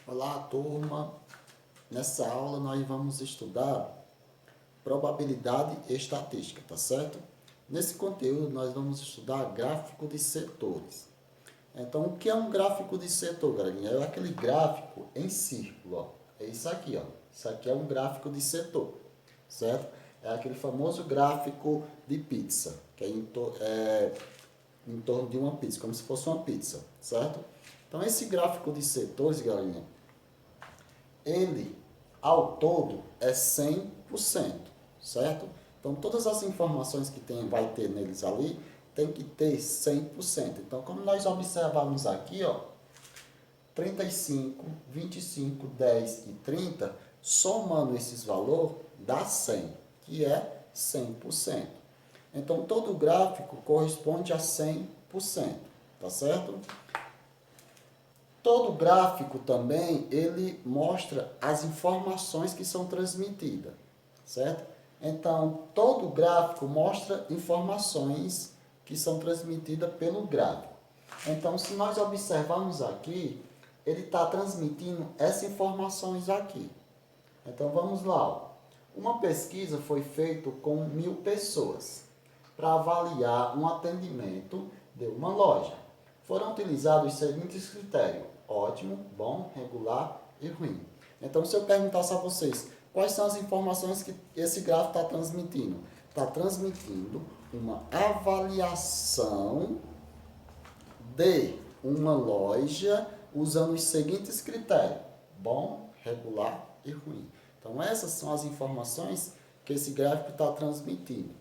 Olá, turma. Nessa aula nós vamos estudar probabilidade e estatística, tá certo? Nesse conteúdo nós vamos estudar gráfico de setores. Então, o que é um gráfico de setor, galerinha? É aquele gráfico em círculo, ó. É isso aqui, ó. Isso aqui é um gráfico de setor, certo? É aquele famoso gráfico de pizza, que é em torno de uma pizza, como se fosse uma pizza, certo? Então, esse gráfico de setores, galerinha, ele, ao todo, é 100%, certo? Então, todas as informações que vai ter neles ali, tem que ter 100%. Então, como nós observamos aqui, ó, 35, 25, 10 e 30, somando esses valores, dá 100, que é 100%. Então, todo o gráfico corresponde a 100%, tá certo? Todo gráfico também, ele mostra as informações que são transmitidas, certo? Então, todo gráfico mostra informações que são transmitidas pelo gráfico. Então, se nós observarmos aqui, ele está transmitindo essas informações aqui. Então, vamos lá. Ó. Uma pesquisa foi feita com 1.000 pessoas para avaliar um atendimento de uma loja. Foram utilizados os seguintes critérios: ótimo, bom, regular e ruim. Então, se eu perguntasse a vocês, quais são as informações que esse gráfico está transmitindo? Está transmitindo uma avaliação de uma loja usando os seguintes critérios: bom, regular e ruim. Então, essas são as informações que esse gráfico está transmitindo,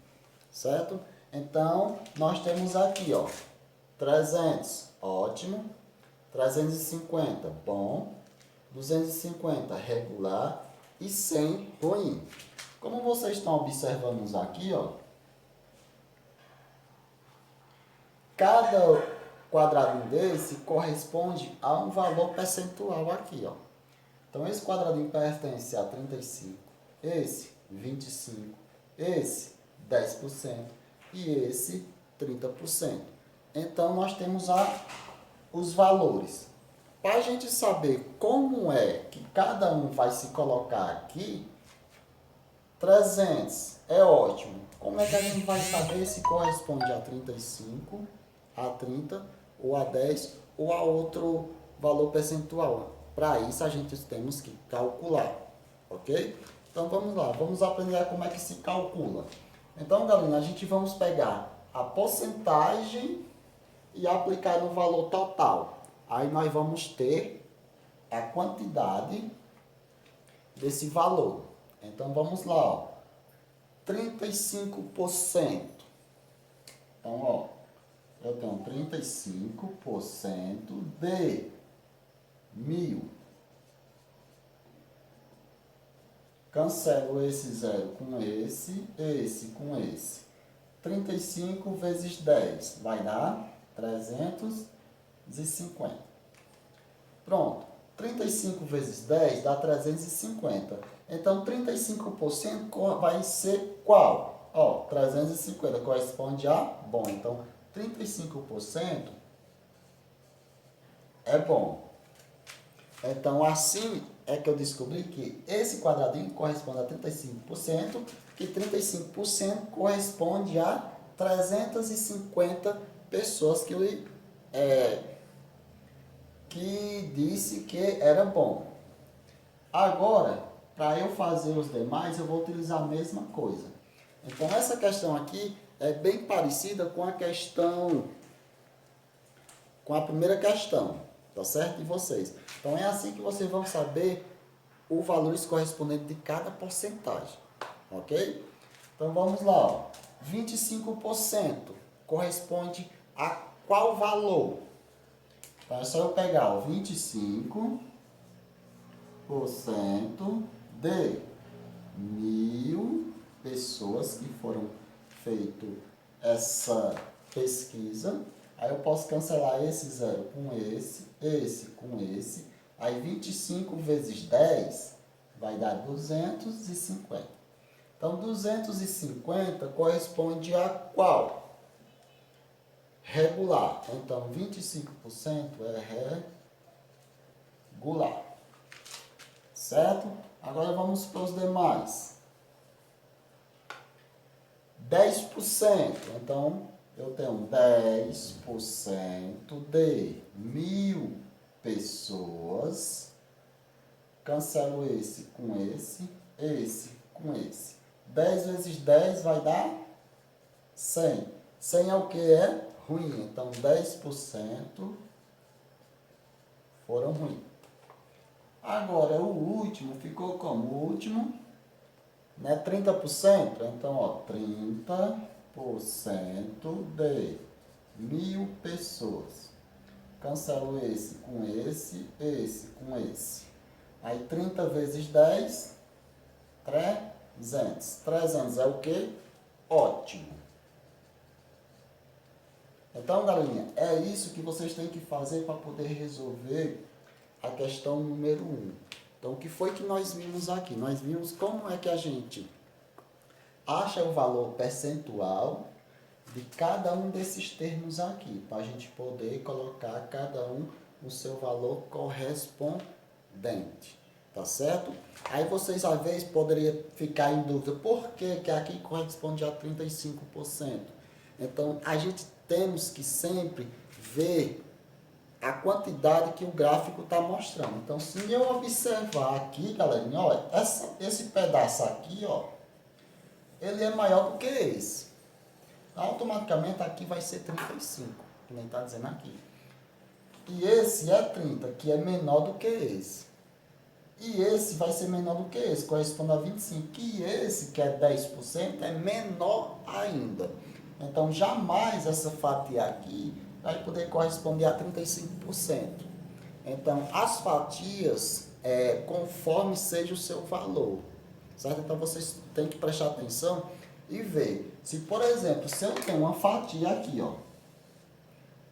certo? Então, nós temos aqui, ó, 300, ótimo, 350, bom, 250, regular e 100, ruim. Como vocês estão observando aqui, ó, cada quadradinho desse corresponde a um valor percentual aqui, ó. Então, esse quadradinho pertence a 35, esse 25, esse 10% e esse 30%. Então, nós temos os valores. Para a gente saber como é que cada um vai se colocar aqui, 300 é ótimo. Como é que a gente vai saber se corresponde a 35, a 30, ou a 10, ou a outro valor percentual? Para isso, a gente temos que calcular, ok? Então, vamos lá. Vamos aprender como é que se calcula. Então, galera, a gente vamos pegar a porcentagem e aplicar no valor total. Aí nós vamos ter a quantidade desse valor. Então, vamos lá, ó. 35%. Então, ó, eu tenho 35% de 1.000. Cancelo esse zero com esse com esse. 35 vezes 10 vai dar 350. Pronto. 35 vezes 10 dá 350. Então, 35% vai ser qual? Ó, 350 corresponde a bom. Então, 35% é bom. Então, assim é que eu descobri que esse quadradinho corresponde a 35%, que 35% corresponde a 350 pessoas que disse que era bom. Agora, para eu fazer os demais, eu vou utilizar a mesma coisa. Então, essa questão aqui é bem parecida com a primeira questão, tá certo? De vocês. Então, é assim que vocês vão saber o valor correspondente de cada porcentagem, ok? Então, vamos lá, ó. 25% corresponde a qual valor? Então, é só eu pegar, ó, 25% de 1.000 pessoas que foram feito essa pesquisa. Aí eu posso cancelar esse zero com esse com esse. Aí 25 vezes 10 vai dar 250. Então, 250 corresponde a qual? Regular. Então, 25% é regular. certo? Agora vamos para os demais. 10%, então eu tenho 10% de 1.000 pessoas, cancelo esse com esse com esse. 10 vezes 10 vai dar 100. 100 é o que? É ruim, então 10% foram ruins. Agora o último ficou como? O último, né, 30%, então ó, 30% de 1.000 pessoas. Cancelo esse com esse com esse. Aí 30 vezes 10, 300. 300 é o que? Ótimo. Então, galerinha, é isso que vocês têm que fazer para poder resolver a questão número 1. Então, o que foi que nós vimos aqui? Nós vimos como é que a gente acha o valor percentual de cada um desses termos aqui, para a gente poder colocar cada um o seu valor correspondente, tá certo? Aí vocês, às vezes, poderiam ficar em dúvida, por que que aqui corresponde a 35%? Então, a gente temos que sempre ver a quantidade que o gráfico está mostrando. Então, se eu observar aqui, galerinha, olha, esse pedaço aqui, ó, ele é maior do que esse. Automaticamente aqui vai ser 35, que nem está dizendo aqui. E esse é 30, que é menor do que esse. E esse vai ser menor do que esse, corresponde a 25. E esse, que é 10%, é menor ainda. Então, jamais essa fatia aqui vai poder corresponder a 35%. Então, as fatias, conforme seja o seu valor, certo? Então, vocês têm que prestar atenção e ver. Se, por exemplo, se eu tenho uma fatia aqui, ó,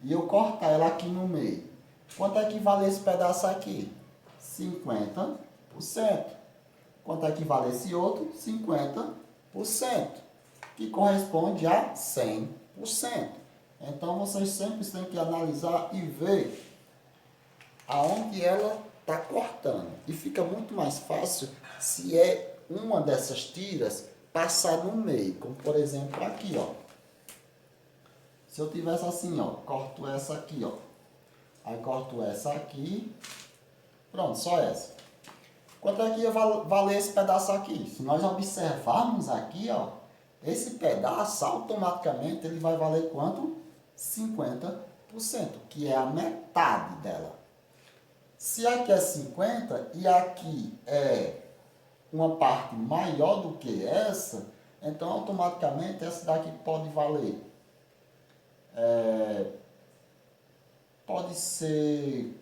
e eu cortar ela aqui no meio, quanto é que vale esse pedaço aqui? 50%. Quanto é que vale esse outro? 50%, que corresponde a 100%. Então, vocês sempre têm que analisar e ver aonde ela está cortando. E fica muito mais fácil se é uma dessas tiras passar no meio, como por exemplo aqui, ó. Se eu tivesse assim, ó, corto essa aqui, ó. Aí corto essa aqui. Pronto, só essa. Quanto é que ia valer esse pedaço aqui? Se nós observarmos aqui, ó, esse pedaço automaticamente ele vai valer quanto? 50%, que é a metade dela. Se aqui é 50 e aqui é uma parte maior do que essa, então automaticamente essa daqui pode valer. Pode ser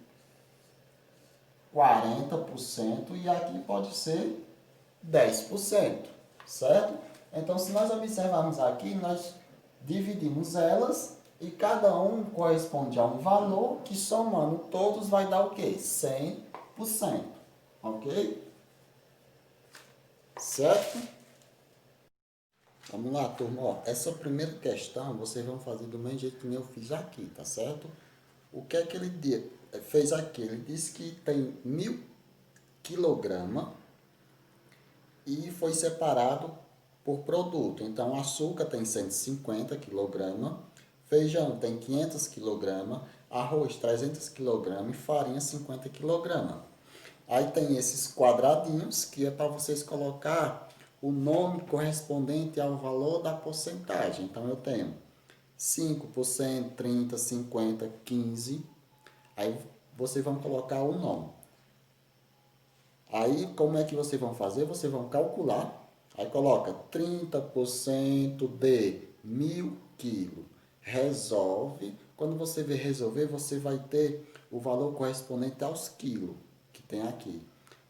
40% e aqui pode ser 10%, certo? Então, se nós observarmos aqui, nós dividimos elas e cada um corresponde a um valor que somando todos vai dar o quê? 100%, ok? Certo? Vamos lá, turma. Ó, essa primeira questão vocês vão fazer do mesmo jeito que eu fiz aqui, tá certo? O que é que ele fez aqui? Ele disse que tem 1.000 quilogramas e foi separado por produto. Então, açúcar tem 150 quilogramas, feijão tem 500 quilogramas, arroz 300 quilogramas e farinha 50 quilogramas. Aí tem esses quadradinhos que é para vocês colocar o nome correspondente ao valor da porcentagem. Então, eu tenho 5%, 30%, 50%, 15%. Aí, vocês vão colocar o nome. Aí, como é que vocês vão fazer? Vocês vão calcular. Aí, coloca 30% de 1.000 quilos. Resolve. Quando você ver resolver, você vai ter o valor correspondente aos quilos que tem aqui.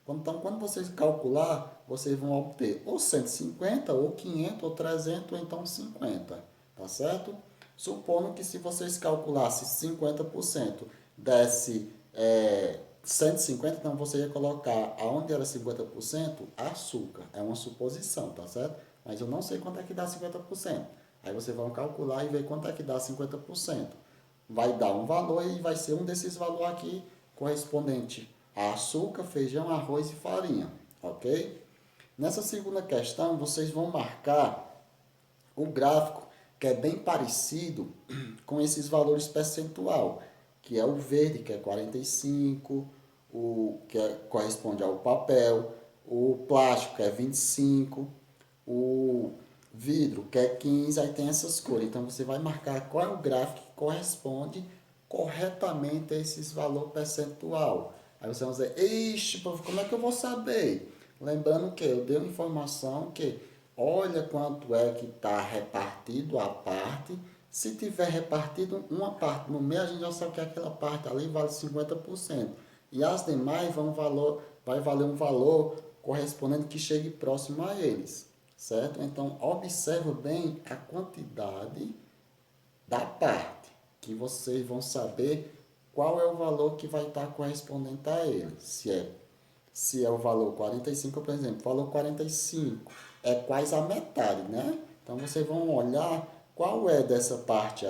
Então, quando vocês calcular, vocês vão obter ou 150, ou 500, ou 300, ou então 50. Tá certo? Supondo que se vocês calculassem 50%, desse 150, então você ia colocar, aonde era 50%, açúcar. É uma suposição, tá certo? Mas eu não sei quanto é que dá 50%. Aí vocês vão calcular e ver quanto é que dá 50%. Vai dar um valor e vai ser um desses valores aqui correspondente açúcar, feijão, arroz e farinha, ok? Nessa segunda questão, vocês vão marcar o gráfico que é bem parecido com esses valores percentual, que é o verde, que é 45, o que corresponde ao papel, o plástico, que é 25, o vidro, que é 15, aí tem essas cores. Então, você vai marcar qual é o gráfico que corresponde corretamente a esses valor percentual. Aí você vai dizer, ixi, como é que eu vou saber? Lembrando que eu dei uma informação que olha quanto é que está repartido a parte. Se tiver repartido uma parte no meio, a gente já sabe que aquela parte ali vale 50%. E as demais vai valer um valor correspondente que chegue próximo a eles. Certo? Então, observa bem a quantidade da parte, que vocês vão saber qual é o valor que vai estar correspondente a ele. Se é o valor 45, por exemplo, o valor 45 é quase a metade, né? Então, vocês vão olhar qual é dessa parte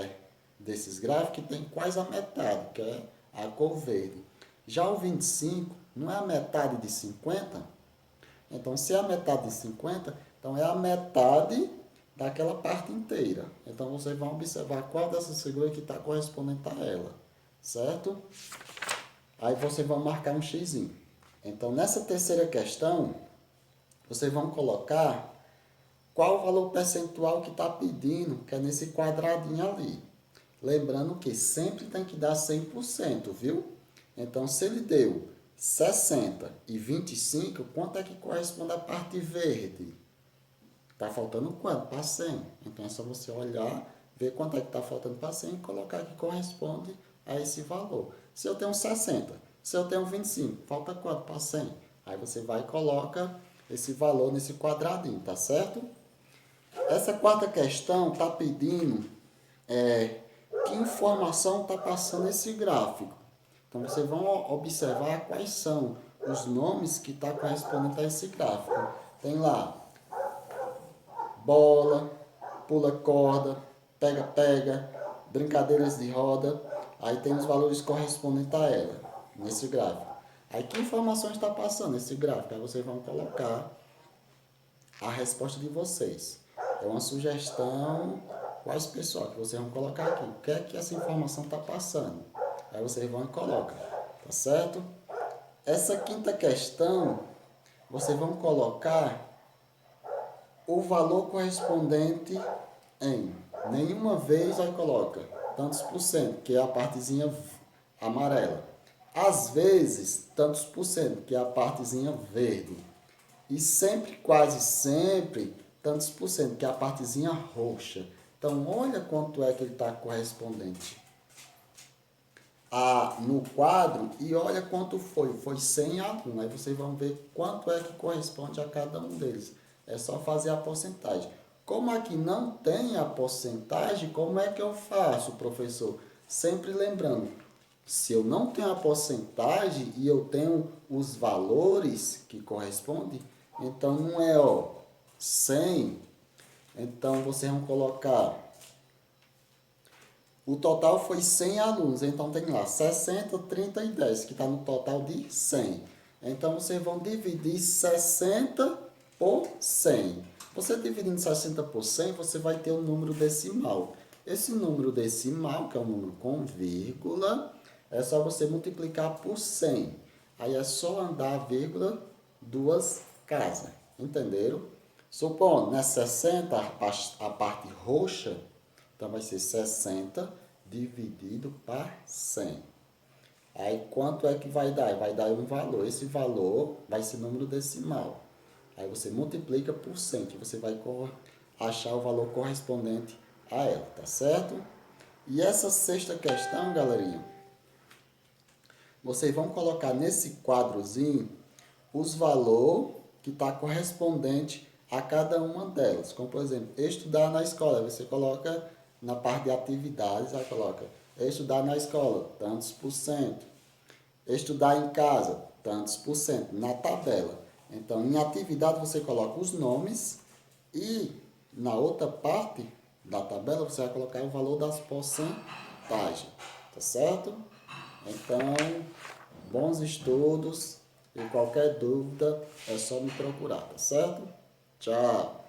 desses gráficos que tem quase a metade, que é a cor verde. Já o 25 não é a metade de 50? Então, se é a metade de 50, então é a metade daquela parte inteira. Então, vocês vão observar qual dessas figuras que está correspondente a ela, certo? Aí, vocês vão marcar um xizinho. Então, nessa terceira questão, vocês vão colocar qual o valor percentual que está pedindo, que é nesse quadradinho ali. Lembrando que sempre tem que dar 100%, viu? Então, se ele deu 60 e 25, quanto é que corresponde à parte verde? Está faltando quanto? Para 100. Então, é só você olhar, ver quanto é que está faltando para 100 e colocar que corresponde a esse valor. Se eu tenho 60, se eu tenho 25, falta quanto para 100? Aí você vai e coloca esse valor nesse quadradinho, tá certo? Essa quarta questão está pedindo que informação está passando esse gráfico. Então, vocês vão observar quais são os nomes que estão correspondendo a esse gráfico. Tem lá bola, pula corda, pega-pega, brincadeiras de roda. Aí tem os valores correspondentes a ela, nesse gráfico. Aí que informação está passando esse gráfico? Aí vocês vão colocar a resposta de vocês. É uma sugestão quais pessoal que vocês vão colocar aqui. O que é que essa informação está passando? Aí vocês vão e colocam, tá certo? Essa quinta questão, vocês vão colocar o valor correspondente em nenhuma vez, aí coloca tantos por cento, que é a partezinha amarela. Às vezes, tantos por cento, que é a partezinha verde. E sempre, quase sempre, tantos por cento, que é a partezinha roxa. Então, olha quanto é que ele está correspondente no quadro e olha quanto foi. Foi 100 a 1. Aí vocês vão ver quanto é que corresponde a cada um deles. É só fazer a porcentagem. Como aqui não tem a porcentagem, como é que eu faço, professor? Sempre lembrando, se eu não tenho a porcentagem e eu tenho os valores que correspondem, então não é 100, então vocês vão colocar, o total foi 100 alunos, então tem lá 60, 30 e 10, que está no total de 100. Então vocês vão dividir 60 por 100. Você dividindo 60 por 100, você vai ter um número decimal. Esse número decimal, que é um número com vírgula, é só você multiplicar por 100. Aí é só andar a vírgula duas casas. Entenderam? Supondo, né, 60, a parte roxa, então vai ser 60 dividido por 100. Aí quanto é que vai dar? Vai dar um valor. Esse valor vai ser número decimal. Aí você multiplica por 100, que você vai achar o valor correspondente a ela, tá certo? E essa sexta questão, galerinha, vocês vão colocar nesse quadrozinho os valores que está correspondente a cada uma delas. Como, por exemplo, estudar na escola. Você coloca na parte de atividades, aí coloca estudar na escola, tantos por cento. Estudar em casa, tantos por cento, na tabela. Então, em atividade, você coloca os nomes e na outra parte da tabela, você vai colocar o valor das porcentagens, tá certo? Então, Bons estudos e qualquer dúvida é só me procurar, tá certo? Tchau!